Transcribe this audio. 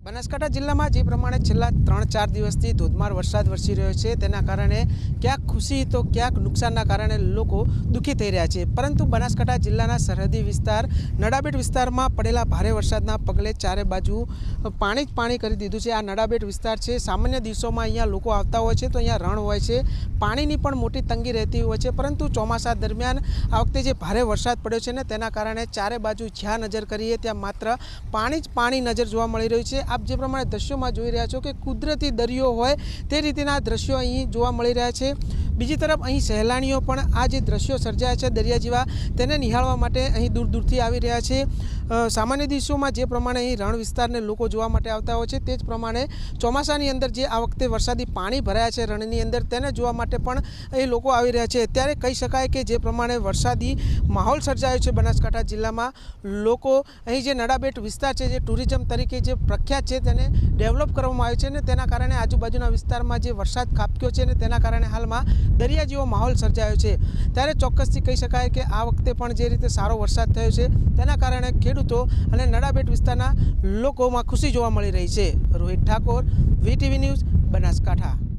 બનાસકાંઠા જિલ્લામાં જે પ્રમાણે છેલ્લા 3-4 દિવસથી ધોધમાર વરસાદ વરસી રહ્યો છે તેના કારણે ક્યાંક ખુશી તો ક્યાંક નુકસાનના કારણે લોકો દુઃખી થઈ રહ્યા છે। પરંતુ બનાસકાંઠા જિલ્લાના સરહદી વિસ્તાર નડાબેટ વિસ્તારમાં પડેલા ભારે વરસાદના પગલે ચારે બાજુ પાણી જ પાણી કરી દીધું છે। આ નડાબેટ વિસ્તાર છે, સામાન્ય દિવસોમાં અહીંયા લોકો આવતા હોય છે તો અહીંયા રણ હોય છે, પાણીની પણ મોટી તંગી રહેતી હોય છે। પરંતુ ચોમાસા દરમિયાન આ વખતે જે ભારે વરસાદ પડ્યો છે ને તેના કારણે ચારે બાજુ જ્યાં નજર કરીએ ત્યાં માત્ર પાણી જ પાણી નજર જોવા મળી રહ્યું છે। आप जे प्रमाणे दृश्यों जोई रह्या छो कि कुदरती दरियो होय ते रीतेना दृश्यों अहीं जोवा मळी रह्या छे। बीजी तरफ अहीं सहेलाणीओ पण आ जे दृश्यों सर्जाया छे दरिया जेवा तेने निहाळवा माटे अहीं दूर दूरथी आवी रह्या छे। सामान्य दिवसों जे प्रमाणे अहीं रण विस्तारने लोको जोवा माटे आवता होय छे ते ज प्रमाणे ચોમાસાની અંદર જે આ વખતે વરસાદી પાણી ભરાયા છે રણની અંદર તેને જોવા માટે પણ અહીં લોકો આવી રહ્યા છે। ત્યારે કહી શકાય કે જે પ્રમાણે વરસાદી માહોલ સર્જાયો છે બનાસકાંઠા જિલ્લામાં, લોકો અહીં જે નડાબેટ વિસ્તાર છે જે ટુરિઝમ તરીકે જે પ્રખ્યાત છે તેને ડેવલપ કરવામાં આવ્યો છે ને તેના કારણે આજુબાજુના વિસ્તારમાં જે વરસાદ ખાબક્યો છે ને તેના કારણે હાલમાં દરિયા જેવો માહોલ સર્જાયો છે। ત્યારે ચોક્કસથી કહી શકાય કે આ વખતે પણ જે રીતે સારો વરસાદ થયો છે તેના કારણે ખેડૂતો અને નડાબેટ વિસ્તારના લોકોમાં ખુશી જોવા મળી રહી છે। Rohit Thakor, VTV news, Banaskantha.